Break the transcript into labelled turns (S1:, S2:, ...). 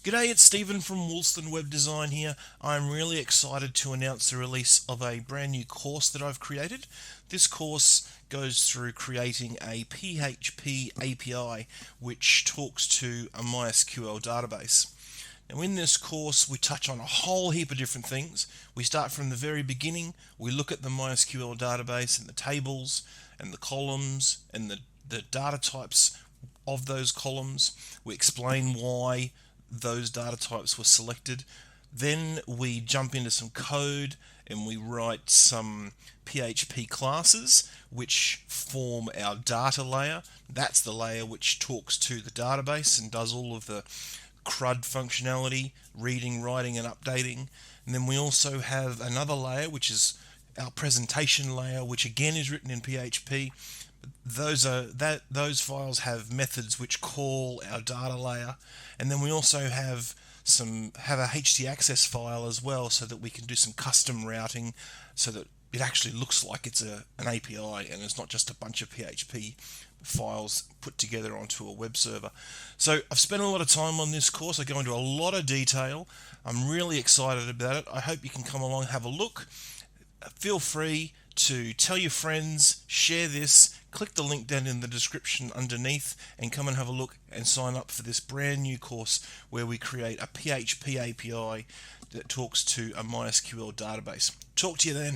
S1: G'day, it's Stephen from Woolston Web Design here. I'm really excited to announce the release of a brand new course that I've created. This course goes through creating a PHP API which talks to a MySQL database. Now in this course we touch on a whole heap of different things. We start from the very beginning, we look at the MySQL database and the tables and the columns and the data types of those columns. We explain why those data types were selected. Then we jump into some code and we write some PHP classes which form our data layer. That's the layer which talks to the database and does all of the CRUD functionality, reading, writing and updating. And then we also have another layer which is our presentation layer, which again is written in PHP. Those files have methods which call our data layer, and then we also have a HTAccess file as well, so that we can do some custom routing, so that it actually looks like it's an API and it's not just a bunch of PHP files put together onto a web server. So I've spent a lot of time on this course. I go into a lot of detail. I'm really excited about it. I hope you can come along, have a look. Feel free to tell your friends, share this, click the link down in the description underneath and come and have a look and sign up for this brand new course where we create a PHP API that talks to a MySQL database. Talk to you then.